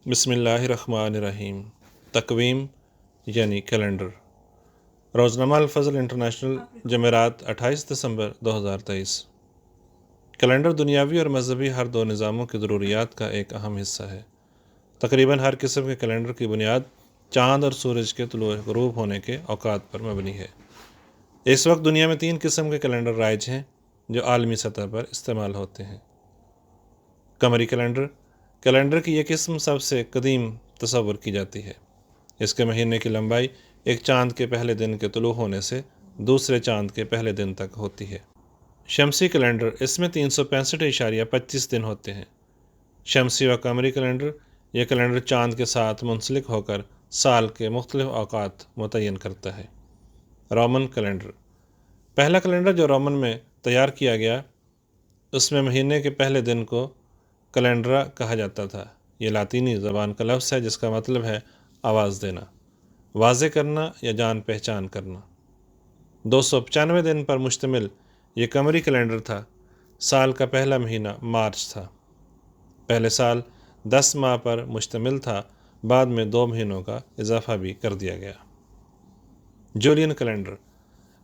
بسم اللہ الرحمن الرحیم۔ تقویم یعنی کیلنڈر۔ روزنامہ الفضل انٹرنیشنل، جمعرات 28 دسمبر 2023۔ کیلنڈر دنیاوی اور مذہبی ہر دو نظاموں کی ضروریات کا ایک اہم حصہ ہے۔ تقریباً ہر قسم کے کیلنڈر کی بنیاد چاند اور سورج کے طلوع غروب ہونے کے اوقات پر مبنی ہے۔ اس وقت دنیا میں 3 قسم کے کیلنڈر رائج ہیں جو عالمی سطح پر استعمال ہوتے ہیں۔ قمری کیلنڈر۔ کیلنڈر کی یہ قسم سب سے قدیم تصور کی جاتی ہے۔ اس کے مہینے کی لمبائی ایک چاند کے پہلے دن کے طلوع ہونے سے دوسرے چاند کے پہلے دن تک ہوتی ہے۔ شمسی کیلنڈر۔ اس میں 365.25 دن ہوتے ہیں۔ شمسی و قمری کیلنڈر۔ یہ کیلنڈر چاند کے ساتھ منسلک ہو کر سال کے مختلف اوقات متعین کرتا ہے۔ Roman calendar. پہلا کیلنڈر جو رومن میں تیار کیا گیا، اس میں مہینے کے پہلے دن کو کیلنڈرا کہا جاتا تھا۔ یہ لاطینی زبان کا لفظ ہے جس کا مطلب ہے آواز دینا، واضح کرنا یا جان پہچان کرنا۔ 295 دن پر مشتمل یہ قمری کیلنڈر تھا۔ سال کا پہلا مہینہ مارچ تھا۔ پہلے سال 10 ماہ پر مشتمل تھا، بعد میں 2 مہینوں کا اضافہ بھی کر دیا گیا۔ Julian calendar.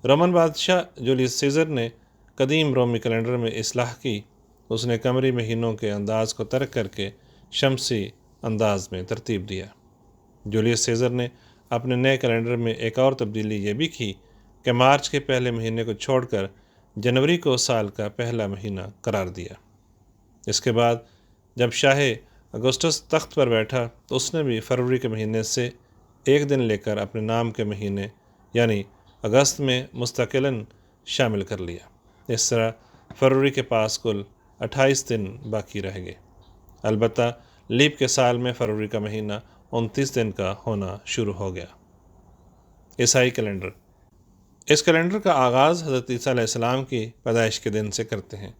رومن بادشاہ جولیس سیزر نے قدیم رومی کیلنڈر میں اصلاح کی۔ اس نے قمری مہینوں کے انداز کو ترک کر کے شمسی انداز میں ترتیب دیا۔ جولیس سیزر نے اپنے نئے کیلنڈر میں ایک اور تبدیلی یہ بھی کی کہ مارچ کے پہلے مہینے کو چھوڑ کر جنوری کو سال کا پہلا مہینہ قرار دیا۔ اس کے بعد جب شاہ اگسٹس تخت پر بیٹھا تو اس نے بھی فروری کے مہینے سے ایک دن لے کر اپنے نام کے مہینے یعنی اگست میں مستقلاً شامل کر لیا۔ اس طرح فروری کے پاس کل 28 دن باقی رہ گئے۔ البتہ لیپ کے سال میں فروری کا مہینہ 29 دن کا ہونا شروع ہو گیا۔ عیسائی کیلنڈر۔ اس کیلنڈر کا آغاز حضرت عیسیٰ علیہ السلام کی پیدائش کے دن سے کرتے ہیں،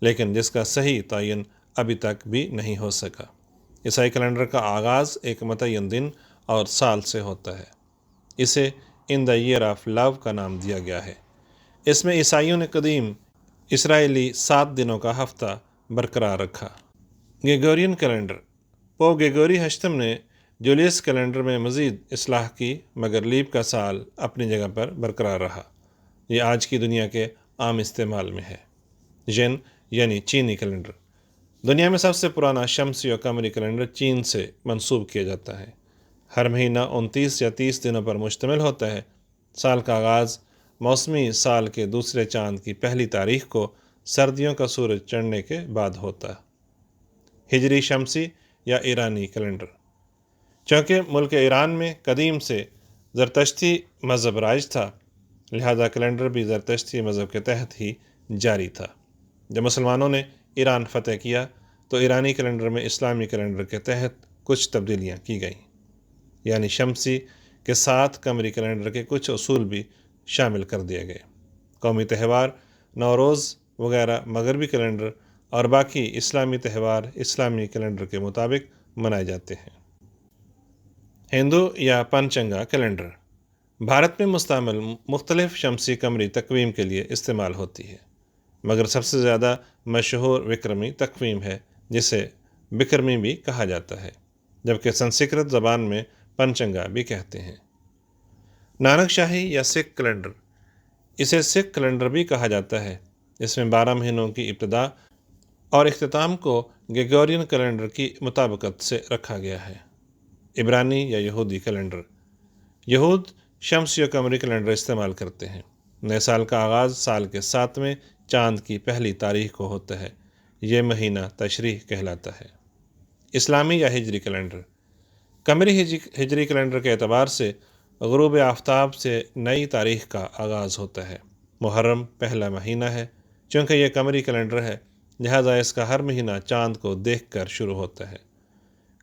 لیکن جس کا صحیح تعین ابھی تک بھی نہیں ہو سکا۔ عیسائی کیلنڈر کا آغاز ایک متعین دن اور سال سے ہوتا ہے۔ اسے ان دا ایئر آف لو کا نام دیا گیا ہے۔ اس میں عیسائیوں نے قدیم اسرائیلی 7 دنوں کا ہفتہ برقرار رکھا۔ Gregorian calendar. پوپ گریگوری ہشتم نے جولیس کیلنڈر میں مزید اصلاح کی، مگر لیپ کا سال اپنی جگہ پر برقرار رہا۔ یہ آج کی دنیا کے عام استعمال میں ہے۔ ژین یعنی چینی کیلنڈر۔ دنیا میں سب سے پرانا شمسی و قمری کیلنڈر چین سے منسوب کیا جاتا ہے۔ ہر مہینہ 29 یا 30 دنوں پر مشتمل ہوتا ہے۔ سال کا آغاز موسمی سال کے دوسرے چاند کی پہلی تاریخ کو سردیوں کا سورج چڑھنے کے بعد ہوتا ہے۔ ہجری شمسی یا ایرانی کیلنڈر۔ چونکہ ملک ایران میں قدیم سے زرتشتی مذہب رائج تھا، لہذا کیلنڈر بھی زرتشتی مذہب کے تحت ہی جاری تھا۔ جب مسلمانوں نے ایران فتح کیا تو ایرانی کیلنڈر میں اسلامی کیلنڈر کے تحت کچھ تبدیلیاں کی گئیں، یعنی شمسی کے ساتھ قمری کیلنڈر کے کچھ اصول بھی شامل کر دیے گئے۔ قومی تہوار نوروز وغیرہ مغربی کیلنڈر اور باقی اسلامی تہوار اسلامی کیلنڈر کے مطابق منائے جاتے ہیں۔ ہندو یا پنچنگا کیلنڈر۔ بھارت میں مستعمل مختلف شمسی قمری تقویم کے لیے استعمال ہوتی ہے، مگر سب سے زیادہ مشہور وکرمی تقویم ہے، جسے بکرمی بھی کہا جاتا ہے، جبکہ سنسکرت زبان میں پنچنگا بھی کہتے ہیں۔ نانک شاہی یا سکھ کیلنڈر۔ اسے سکھ کیلنڈر بھی کہا جاتا ہے۔ اس میں 12 مہینوں کی ابتدا اور اختتام کو گریگورین کیلنڈر کی مطابقت سے رکھا گیا ہے۔ عبرانی یا یہودی کیلنڈر۔ یہود شمسی و قمری کیلنڈر استعمال کرتے ہیں۔ نئے سال کا آغاز سال کے 7ویں چاند کی پہلی تاریخ کو ہوتا ہے۔ یہ مہینہ تشریح کہلاتا ہے۔ اسلامی یا ہجری کیلنڈر۔ قمری ہجری کیلنڈر کے اعتبار سے غروب آفتاب سے نئی تاریخ کا آغاز ہوتا ہے۔ محرم پہلا مہینہ ہے۔ چونکہ یہ قمری کیلنڈر ہے، لہذا اس کا ہر مہینہ چاند کو دیکھ کر شروع ہوتا ہے۔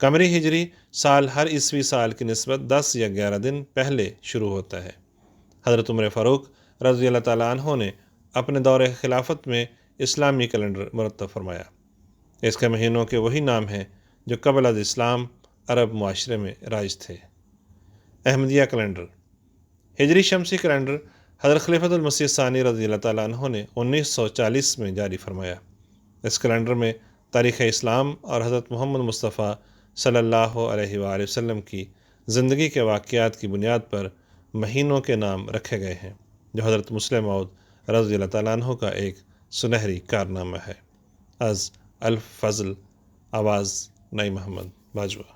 قمری ہجری سال ہر عیسوی سال کی نسبت 10 یا 11 دن پہلے شروع ہوتا ہے۔ حضرت عمر فاروق رضی اللہ تعالیٰ عنہ نے اپنے دور خلافت میں اسلامی کیلنڈر مرتب فرمایا۔ اس کے مہینوں کے وہی نام ہیں جو قبل از اسلام عرب معاشرے میں رائج تھے۔ احمدیہ کیلنڈر۔ ہجری شمسی کیلنڈر حضرت خلیفۃ المسیح ثانی رضی اللہ تعالیٰ عنہ نے 1940 میں جاری فرمایا۔ اس کیلنڈر میں تاریخ اسلام اور حضرت محمد مصطفیٰ صلی اللہ علیہ وآلہ وسلم کی زندگی کے واقعات کی بنیاد پر مہینوں کے نام رکھے گئے ہیں، جو حضرت مسلم موعود رضی اللہ تعالیٰ عنہ کا ایک سنہری کارنامہ ہے۔ از الفضل، آواز نئی محمد باجوہ۔